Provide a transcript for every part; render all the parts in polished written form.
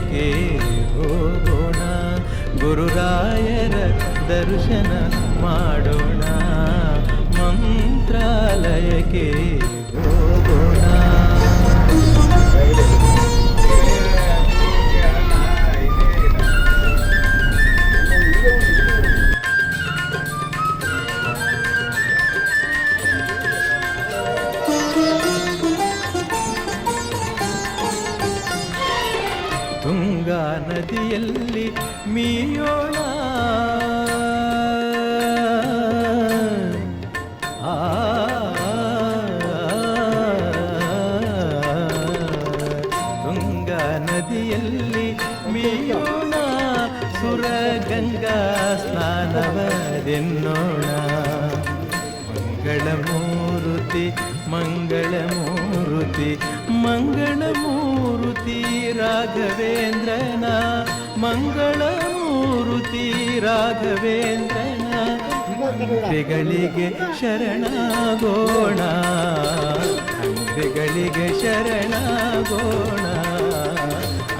ಮಂತ್ರಾಲಯಕ್ಕೆ ಹೋಗೋಣ, ಗುರುರಾಯರ ದರ್ಶನ ಮಾಡೋಣ, ಮಂತ್ರಾಲಯಕ್ಕೆ ಹೋಗೋಣ. ತುಂಗಾ ನದಿಯಲ್ಲಿ ಮೀಯೋಣ, ತುಂಗಾ ನದಿಯಲ್ಲಿ ಮೀಯೋಣ, ಸುರಗಂಗಾ ಸ್ನಾನವದೆನ್ನೋಣ. ಮಂಗಳಮೂರುತಿ ಮಂಗಳಮೂರುತಿ ಮಂಗಳಮೂರುತಿ ರಾಘವೇಂದ್ರನ, ಮಂಗಳಮೂರುತಿ ರಾಘವೇಂದ್ರನ ಅಂತ್ಯಗಳಿಗೆ ಶರಣಾಗೋಣ, ಅಂತ್ಯಗಳಿಗೆ ಶರಣಾಗೋಣ,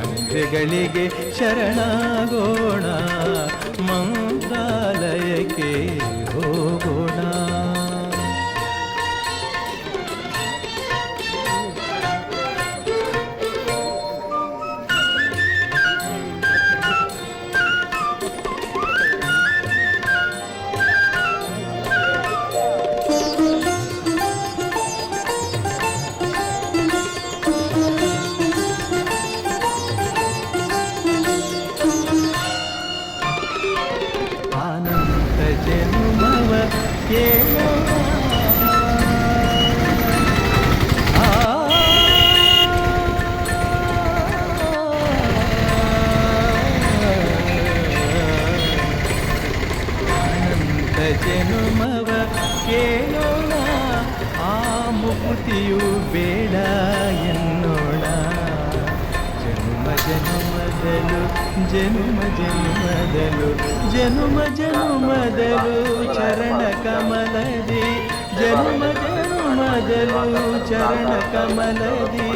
ಅಂತ್ಯಗಳಿಗೆ ಶರಣಾಗೋಣ, ಮಂತ್ರಾಲಯಕ್ಕೆ ಹೋಗೋಣ. ಜನುಮವ ಕೇಳೋಣ, ಆ ಮುಕುತಿಯು ಬೇಡ ಎನ್ನೋಣ. ಜನುಮ ಜನುಮದಲು ಜನುಮ ಜನುಮದಲು ಜನುಮ ಜನುಮದಲು ಚರಣ ಕಮಲದಿ, ಜನುಮ ಜನುಮದಲು ಚರಣ ಕಮಲದಿ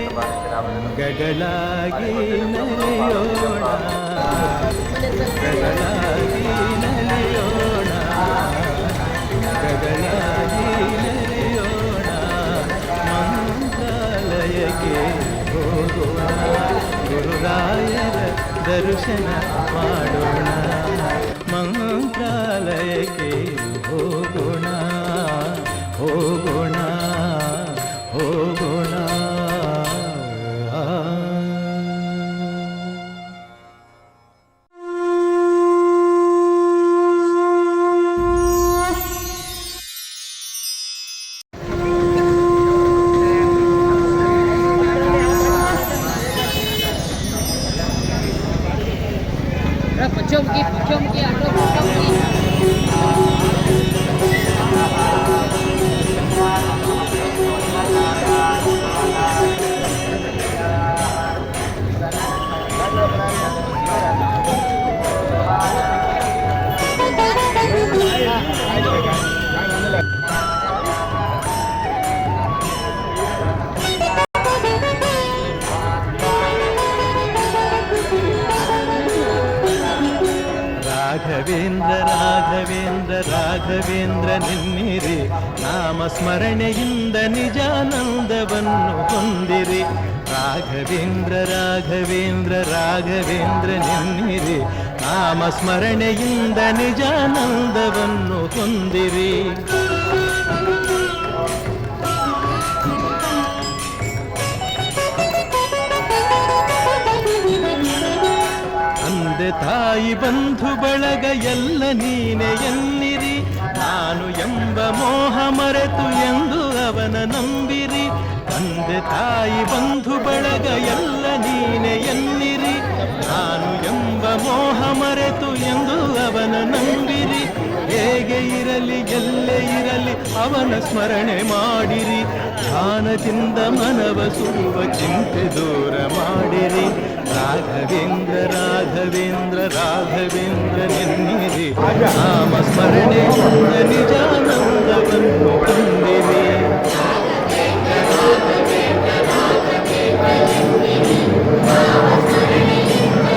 ಗಗಳಾಗಿ ನಲಿಯೋಣ, ಗಗಳಾಗಿ ನಲಿಯೋಣ, ಗಗಳಾಗಿ ನಲಿಯೋಣ, ಮಂತ್ರಾಲಯಕ್ಕೆ ಹೋಗೋಣ, ಗುರುರಾಯರ ದರ್ಶನ ಮಾಡೋಣ, ಮಂತ್ರಾಲಯಕ್ಕೆ ಹೋಗೋಣ, ಹೋಗೋಣ, ಹೋಗೋಣ. ರಾಘವೇಂದ್ರ ರಾಘವೇಂದ್ರ ರಾಘವೇಂದ್ರ ನಿನ್ನಿರಿ, ನಾಮ ಸ್ಮರಣೆಯಿಂದ ನಿಜಾನಂದವನ್ನು ಹೊಂದಿರಿ. ರಾಘವೇಂದ್ರ ರಾಘವೇಂದ್ರ ರಾಘವೇಂದ್ರ ನಿನ್ನಿರಿ, ನಾಮ ಸ್ಮರಣೆಯಿಂದ ನಿಜಾನಂದವನ್ನು ಹೊಂದಿರಿ. ತಂದೆ ತಾಯಿ ಬಂಧು ಬಳಗ ಎಲ್ಲ ನೀನೆ ಎನ್ನಿರಿ, ನಾನು ಎಂಬ ಮೋಹ ಮರೆತು ಎಂದು ಅವನ ನಂಬಿರಿ. ತಂದೆ ತಾಯಿ ಬಂಧು ಬಳಗ ಎಲ್ಲ ನೀನೆ ಎನ್ನಿರಿ, ನಾನು ಎಂಬ ಮೋಹ ಮರೆತು ಎಂದು ಅವನ ನಂಬಿರಿ. ಹೇಗೆ ಇರಲಿ ಎಲ್ಲೇ ಇರಲಿ ಅವನ ಸ್ಮರಣೆ ಮಾಡಿರಿ, ಧ್ಯಾನದಿಂದ ಮನವ ಸುಡುವ ಚಿಂತೆ ದೂರ ಮಾಡಿರಿ. ರಾಘವೇಂದ್ರ ರಾಘವೇಂದ್ರ ರಾಘವೇಂದ್ರ ನಿನ್ನಿರಿ, ನಾಮ ಸ್ಮರಣೆಯಿಂದ ನಿಜಾನಂದವನ್ನು ತಂದಿರಿ. ರಾಘವೇಂದ್ರ ರಾಘವೇಂದ್ರ ರಾಘವೇಂದ್ರ ನಿನ್ನಿರಿ, ನಾಮ ಸ್ಮರಣೆಯಿಂದ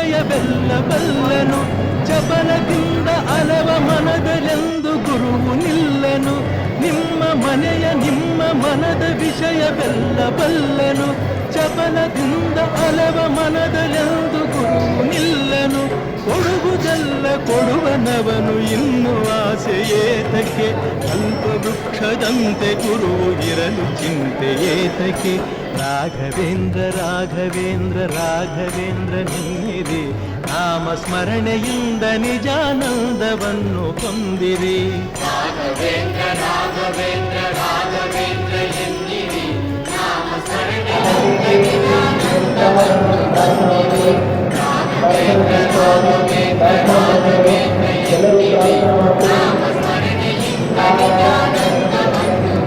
ವಿಷಯವೆಲ್ಲ ಬಲ್ಲನು. ಚಪಲದಿಂದ ಅಲವ ಮನದಲೆಂದು ಗುರುವು ನಿಲ್ಲನು. ನಿಮ್ಮ ಮನೆಯ ನಿಮ್ಮ ಮನದ ವಿಷಯವೆಲ್ಲ ಬಲ್ಲನು. ಚಪಲದಿಂದ ಅಲವ ಮನದಲೆಂದು ಗುರುವು ನಿಲ್ಲನು. ಕೊಡುವುದಲ್ಲ ಕೊಡುವನವನು ಇನ್ನು ಆಸೆ ಏತಕ್ಕೆ. ಕಲ್ಪವೃಕ್ಷದಂತೆ ಗುರುವು ಇರಲು ಚಿಂತೆ ಏತಕ್ಕೆ. ರಾಘವೇಂದ್ರ ರಾಘವೇಂದ್ರ ರಾಘವೇಂದ್ರ ನೀರಿ ನಾಮ ಸ್ಮರಣೆಯಿಂದ ನಿಜಾನಂದವನ್ನು ಹೊಂದಿರಿ. ರಾಘವೇಂದ್ರ ರಾಘವೇಂದ್ರ ರಾಘವೇಂದ್ರ ಎನ್ನಿರಿ ನಾಮ ಸ್ಮರಣೆಯಿಂದ ನಿಜಾನಂದವನ್ನು ಹೊಂದಿರಿ. ರಾಘವೇಂದ್ರ ರಾಘವೇಂದ್ರ ರಾಘವೇಂದ್ರ ಎನ್ನಿರಿ ನಾಮ ಸ್ಮರಣೆಯಿಂದ ನಿಜಾನಂದವನ್ನು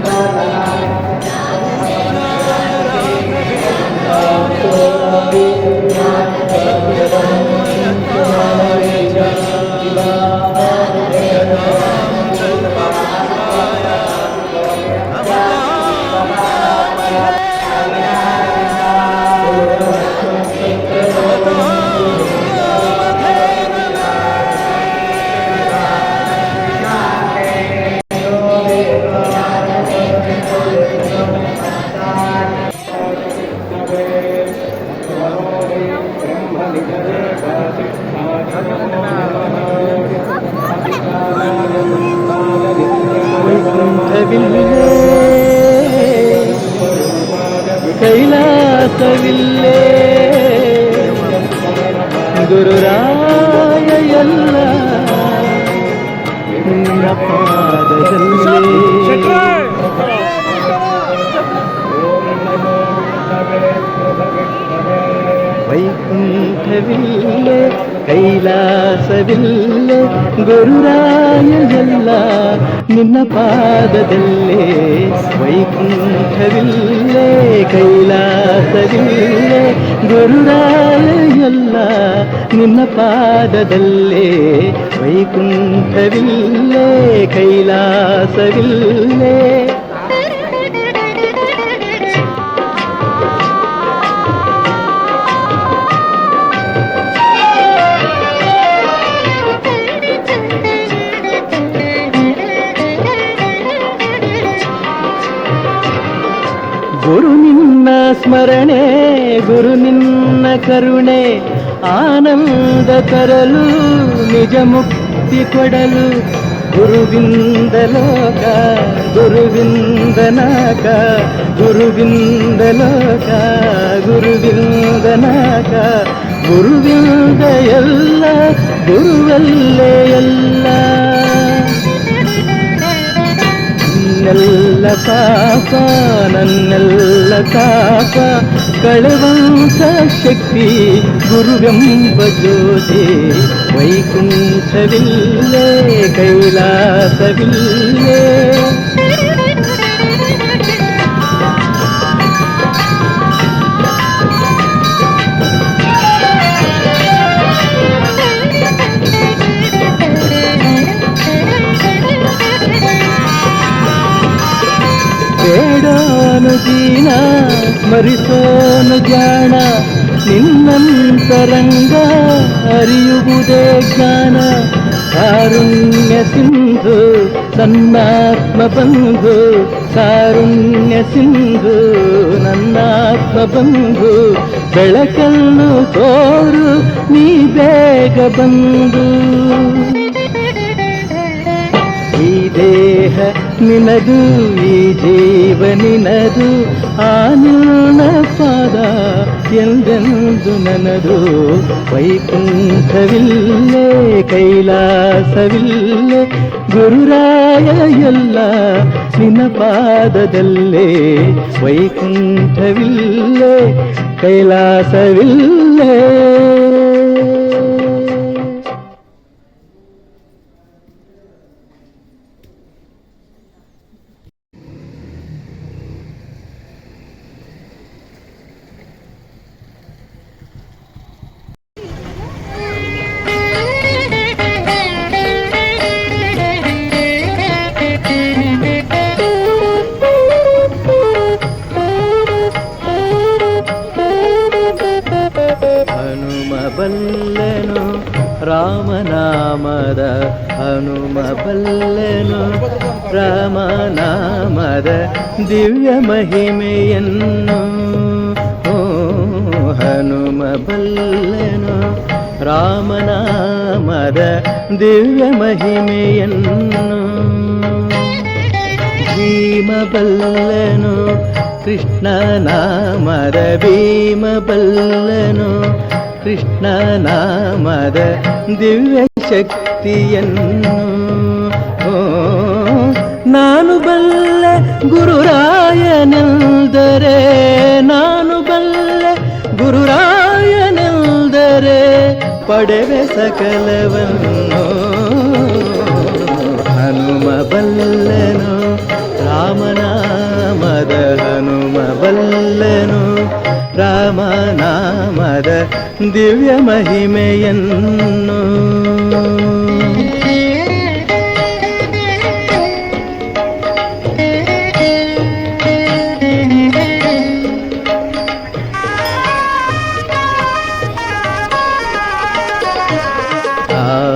ಕೈಲಾಸವಿಲ್ಲೇ ಗುರುರಾಯ ಎಲ್ಲ ನಿನ್ನ ಪಾದದಲ್ಲೇ. ವೈಕುಂಠವಿಲ್ಲೇ ಕೈಲಾಸವಿಲ್ಲೇ ಗುರುರಾಯ ಎಲ್ಲ ನಿನ್ನ ಪಾದದಲ್ಲೇ. ವೈಕುಂಠವಿಲ್ಲೇ ಕೈಲಾಸವಿಲ್ಲೇ ಗುರುರಾಯ ಎಲ್ಲ ನಿನ್ನ ಪಾದದಲ್ಲೇ. ವೈಕುಂಠವಿಲ್ಲೇ ಕೈಲಾಸವಿಲ್ಲೇ. ಗುರು ನಿನ್ನ ಸ್ಮರಣೆ ಗುರು ನಿನ್ನ ಕರುಣೆ ಆನಂದ ತರಲು ನಿಜ ಮುಕ್ತಿ ಕೊಡಲು. ಗುರುವಿಂದ ಲೋಕ ಗುರುವಿಂದ ನಾಕ ಗುರುವಿಂದ ಲೋಕ ಗುರುವಿಂದ ನಾಕ. ಗುರುವಿಂದ ಎಲ್ಲ ಗುರುವಲ್ಲೇ ಎಲ್ಲ. ನನ್ನೆಲ್ಲ ಪಾಪ ನನ್ನೆಲ್ಲ ತಾಪ ಕಳೆವಂತ ಶಕ್ತಿ ಗುರುವೆಂಬ ಜ್ಯೋತಿ. ವೈಕುಂಠವಿಲ್ಲೇ ಕೈಲಾಸವಿಲ್ಲೇ. ಬೇಡೋನು ದೀನ ಸ್ಮರಿಸೋನು ಜಾಣ ನಿನ್ನಂತರಂಗ ಅರಿಯುವುದೇ ಜ್ಞಾನ. ಕಾರುಣ್ಯ ಸಿಂಧು ನನ್ನಾತ್ಮ ಬಂಧು ಕಾರುಣ್ಯ ಸಿಂಧು ನನ್ನಾತ್ಮ ಬಂಧು. ಬೆಳಕನ್ನು ತೋರು ನೀ ಬೇಗ ಬಂದು. ಈ ದೇಹ ನಿನದು ಈ ಜೀವ ನಿನದು ಆ ನಿನ್ನ ಪಾದ ಎಂದೆಂದು ನನದು. ವೈಕುಂಠವಿಲ್ಲೇ ಕೈಲಾಸವಿಲ್ಲೇ ಗುರುರಾಯ ಎಲ್ಲ ನಿನ್ನ ಪಾದದಲ್ಲೇ. ವೈಕುಂಠವಿಲ್ಲೇ ಕೈಲಾಸವಿಲ್ಲೇ. ಹನುಮ ಬಲ್ಲನು ರಾಮನಾಮದ ಹನುಮ ಬಲ್ಲನು ರಾಮನಾಮದ ದಿವ್ಯ ಮಹಿಮೆಯನ್ನು ಹನುಮ ಬಲ್ಲನು ರಾಮನಾಮದ ದಿವ್ಯ ಮಹಿಮೆಯನ್ನು ಭೀಮ ಬಲ್ಲನು ಕೃಷ್ಣ ನಾಮದ ಭೀಮ ಬಲ್ಲನು ಕೃಷ್ಣ ನಾಮದ ದಿವ್ಯ ಶಕ್ತಿಯನ್ನು ನಾನು ಬಲ್ಲ ಗುರುರಾಯನೆಂದರೆ ನಾನು ಬಲ್ಲ ಗುರುರಾಯನೆಂದರೆ ಪಡೆವೆ ಸಕಲವನ್ನು ಹನುಮ ಬಲ್ಲನು ರಾಮನಾಮದ ಹನುಮ ಬಲ್ಲನು ರಾಮನಾಮದ ದಿವ್ಯ ಮಹಿಮೆಯನ್ನು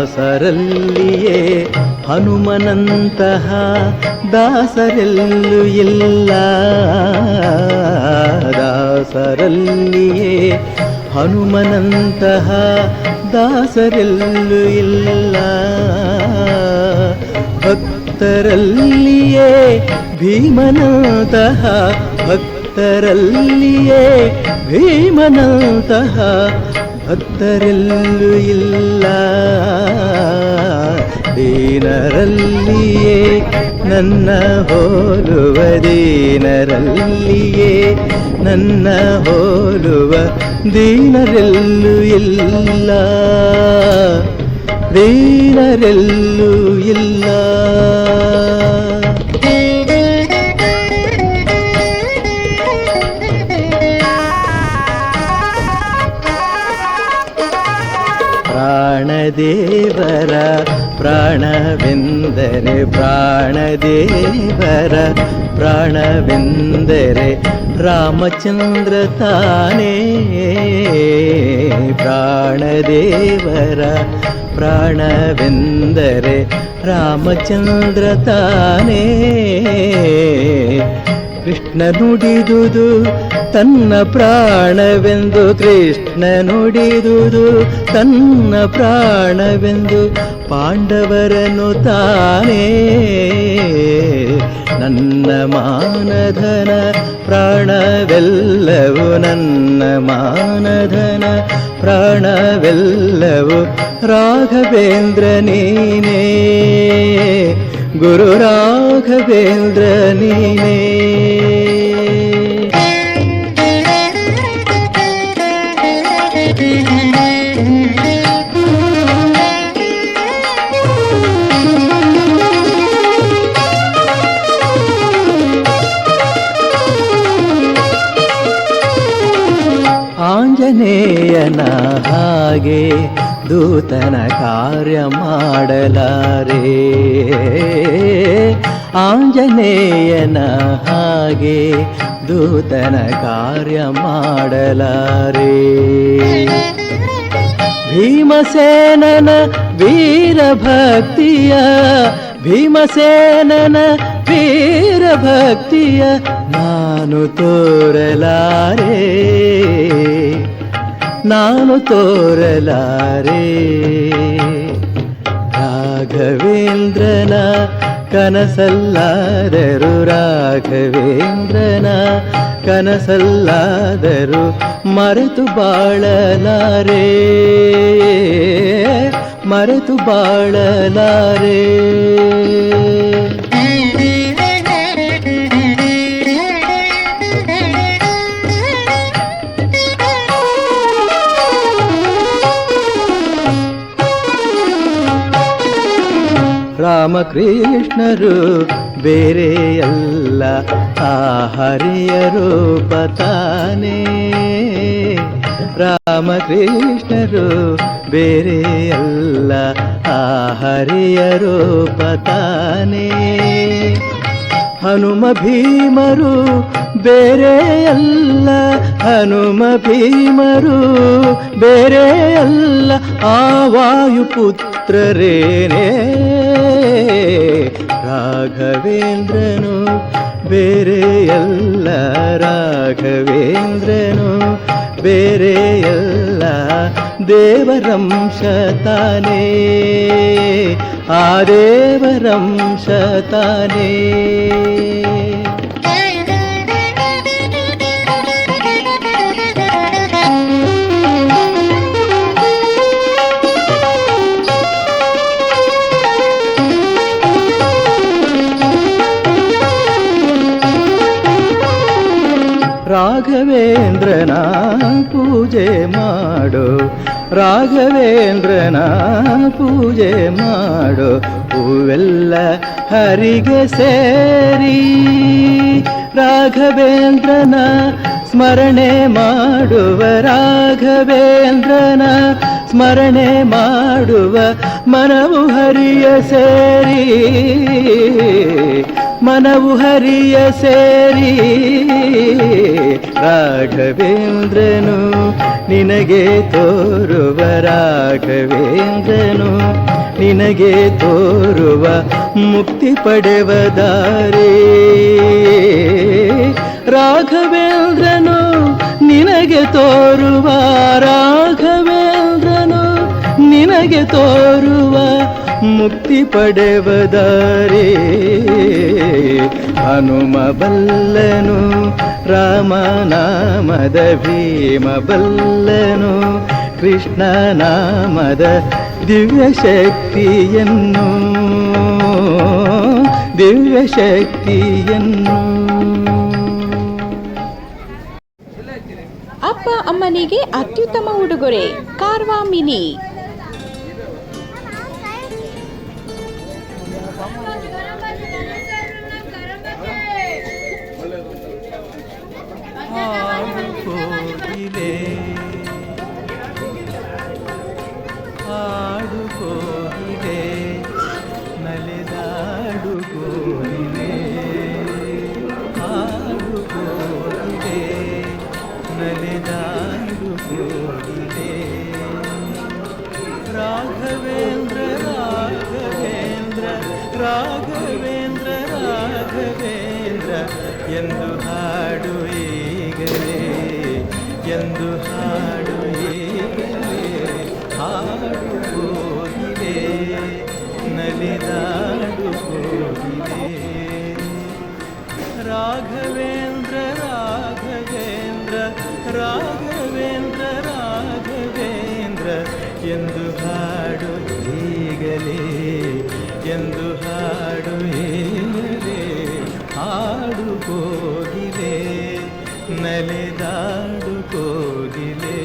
ದಾಸರಲ್ಲಿಯೇ ಹನುಮನಂತಹ ದಾಸರೆಲ್ಲೂ ಇಲ್ಲ ದಾಸರಲ್ಲಿಯೇ ಹನುಮನಂತಹ ದಾಸರೆಲ್ಲೂ ಇಲ್ಲ ಭಕ್ತರಲ್ಲಿಯೇ ಭೀಮನಂತಹ ಭಕ್ತರಲ್ಲಿಯೇ ಭೀಮನಂತಹ ಭಕ್ತರೆಲ್ಲೂ ಇಲ್ಲ ದೀನರಲ್ಲಿಯೇ ನನ್ನ ಹೋಲುವ ದೀನರಲ್ಲಿಯೇ ನನ್ನ ಹೋಲುವ ದೀನರೆಲ್ಲೂ ಇಲ್ಲ ದೀನರೆಲ್ಲೂ ಇಲ್ಲ ಪ್ರಾಣದೇವರ ಪ್ರಾಣವೆಂದರೆ ಪ್ರಾಣದೇವರ ಪ್ರಾಣವೆಂದರೆ ರಾಮಚಂದ್ರ ತಾನೇ ಪ್ರಾಣದೇವರ ಪ್ರಾಣವೆಂದರೆ ರಾಮಚಂದ್ರ ತಾನೇ ಕೃಷ್ಣ ನುಡಿದುದು ತನ್ನ ಪ್ರಾಣವೆಂದು ಕೃಷ್ಣ ನುಡಿದುದು ತನ್ನ ಪ್ರಾಣವೆಂದು ಪಾಂಡವರನ್ನು ತಾನೇ ನನ್ನ ಮಾನಧನ ಪ್ರಾಣವೆಲ್ಲವೂ ನನ್ನ ಮಾನಧನ ಪ್ರಾಣವೆಲ್ಲವೂ ರಾಘವೇಂದ್ರ ನೀನೇ ಗುರು ರಾಘವೇಂದ್ರ ನೀನೇ ಆಂಜನೇಯನ ಹಾಗೆ ದೂತನ ಕಾರ್ಯ ಮಾಡಲಾರೆ ಆಂಜನೇಯನ ಹಾಗೆ ದೂತನ ಕಾರ್ಯ ಮಾಡಲಾರೆ ಭೀಮಸೇನನ ವೀರಭಕ್ತಿಯ ಭೀಮಸೇನನ ವೀರಭಕ್ತಿಯ ನಾನು ತೋರಲಾರೆ ನಾನು ತೋರಲಾರೆ ರಾಘವೇಂದ್ರನ ಕನಸಲ್ಲಾದರು ರಾಘವೇಂದ್ರನ ಕನಸಲ್ಲಾದರು ಮರೆತು ಬಾಳಲಾರೆ ಮರೆತು ಬಾಳಲಾರೆ ರಾಮಕೃಷ್ಣರು ಬೇರೆಯಲ್ಲ ಆ ಹರಿಯ ರೂಪ ತಾನೇ ರಾಮಕೃಷ್ಣರು ಬೇರೆಯಲ್ಲ ಆ ಹರಿಯ ರೂಪ ತಾನೇ ಹನುಮ ಭೀಮರು ಬೇರೆಯಲ್ಲ, ಹನುಮ ಭೀಮರು ಬೇರೆಯಲ್ಲ, ಆ ವಾಯುಪುತ್ರರೇನೇ. ರಾಘವೇಂದ್ರನು ಬೇರೆಯಲ್ಲ, ರಾಘವೇಂದ್ರನು ಬೇರೆಯಲ್ಲ, ದೇವರಂಶ ತಾನೇ, ಆ ದೇವರಂಶ ತಾನೇ. ರಾಘವೇಂದ್ರನ ಪೂಜೆ ಮಾಡು, ರಾಘವೇಂದ್ರನ ಪೂಜೆ ಮಾಡು, ಹೂವೆಲ್ಲ ಹರಿಗೆ ಸೇರಿ. ರಾಘವೇಂದ್ರನ ಸ್ಮರಣೆ ಮಾಡುವ, ರಾಘವೇಂದ್ರನ ಸ್ಮರಣೆ ಮಾಡುವ, ಮನವು ಹರಿಯ ಸೇರಿ, ಮನವು ಹರಿಯ ಸೇರಿ. ರಾಘವೇಂದ್ರನು ನಿನಗೆ ತೋರುವ, ರಾಘವೇಂದ್ರನು ನಿನಗೆ ತೋರುವ, ಮುಕ್ತಿ ಪಡೆವ ದಾರಿ. ರಾಘವೇಂದ್ರನು ನಿನಗೆ ತೋರುವ, ರಾಘವೇಂದ್ರನು ನಿನಗೆ ತೋರುವ, ಮುಕ್ತಿ ಪಡೆವ ದಾರಿ. ಹನುಮ ಬಲ್ಲನು ರಾಮನಾಮದ, ಭೀಮ ಬಲ್ಲನು ಕೃಷ್ಣ ನಾಮದ ದಿವ್ಯ ಶಕ್ತಿಯನ್ನು, ದಿವ್ಯ ಶಕ್ತಿಯನ್ನು. ಅಪ್ಪ ಅಮ್ಮನಿಗೆ ಅತ್ಯುತ್ತಮ ಉಡುಗೊರೆ ಕಾರ್ವಾ ಮಿನಿ. ಹಾಡು ಕೋಗಿಲೆ ನಲಿದಾಡು ಕೋಗಿಲೆ, ಹಾಡು ಕೋಗಿಲೆ ನಲಿದಾಡು ಕೋಗಿಲೆ. ರಾಘವೇಂದ್ರ ರಾಘವೇಂದ್ರ ರಾಘವೇಂದ್ರ ರಾಘವೇಂದ್ರ ಎಂದು ಹಾಡು ಈಗಲೇ, ಎಂದು ಹಾಡು ಈಗಲೇ. ಹಾಡು ಕೋಗಿಲೆ ನಲಿದಾಡು ಕೋಗಿಲೆ. ರಾಘವೇಂದ್ರ ರಾಘವೇಂದ್ರ ರಾಘವೇಂದ್ರ ರಾಘವೇಂದ್ರ ಎಂದು ಹಾಡು ಈಗಲೇ, ಎಂದು ಹಾಡು ಈಗಲೇ. ಹಾಡು ಕೋಗಿಲೆ ನಲಿದಾಡು ಕೋಗಿಲೆ.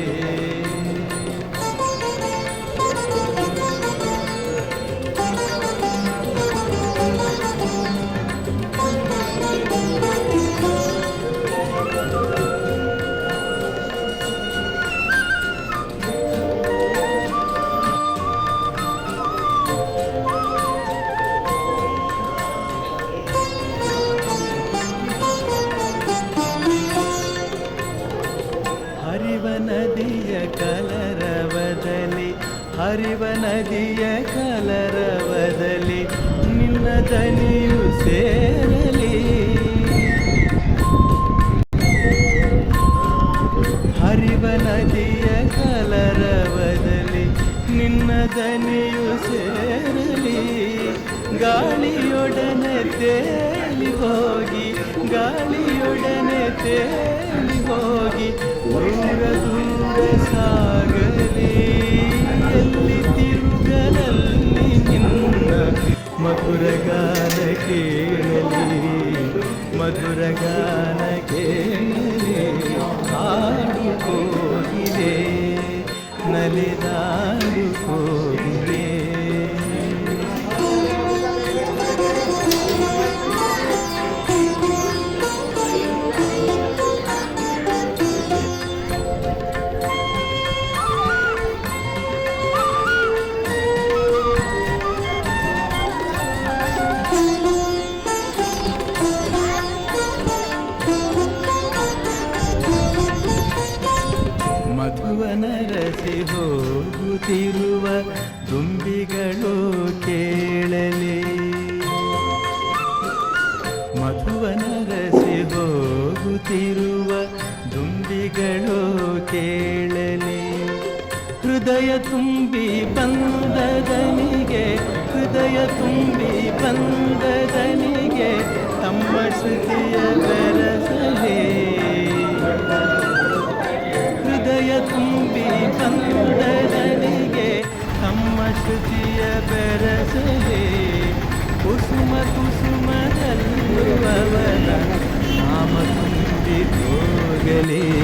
ಹರಿವ ನದಿಯ ಕಲರವದಲ್ಲಿ, ಹರಿವ ನದಿಯ ಕಲರವದಲ್ಲಿ ನಿನ್ನ ದನಿಯು ಸೇರಲಿ. ಹರಿವ ನದಿಯ ಕಲರವದಲ್ಲಿ ನಿನ್ನ ದನಿಯು ಸೇರಲಿ. ಗಾಳಿಯೊಡನೆ ತೇಲಿ ಹೋಗಿ, ಗಾಳಿಯೊಡನೆ ತೇಲಿ ಹೋಗಿ, ದೂರ ದೂರ ಸಾಗಲಿ. ಎಲ್ಲಿ ತಿರುಗಲಲ್ಲಿ ನಿನ್ನ ಮಧುರ ಗಾನ ಕೇಳಲಿ, ಮಧುರ ಗಾನ ಕೇಳಲಿ. ಹಾಡು ಕೋಗಿಲೆ ನಲಿದಾಡು ಕೋಗಿಲೆ. ಹೋಗುತ್ತಿರುವ ದುಂಬಿಗಳು ಕೇಳಲಿ, ಮಧುವನರಸಿ ಹೋಗುತ್ತಿರುವ ದುಂಬಿಗಳು ಕೇಳಲಿ. ಹೃದಯ ತುಂಬಿ ಬಂದದನಿಗೆ, ಹೃದಯ ತುಂಬಿ ಬಂದದನಿಗೆ ತಮ್ಮ ಶ್ರುತಿಯ ಬೆರಸಲೇ. ಹೃದಯ ತುಂಬಿ ಬಂದದನಿಗೆ ತಮ್ಮ ಶ್ರುತಿಯ ಬೆರಸಲೇ. ಕುಸುಮ ಕುಸುಮದಲ್ಲುವವನ ನಾಮ ತುಂಬಿ ಹೋಗಲಿ.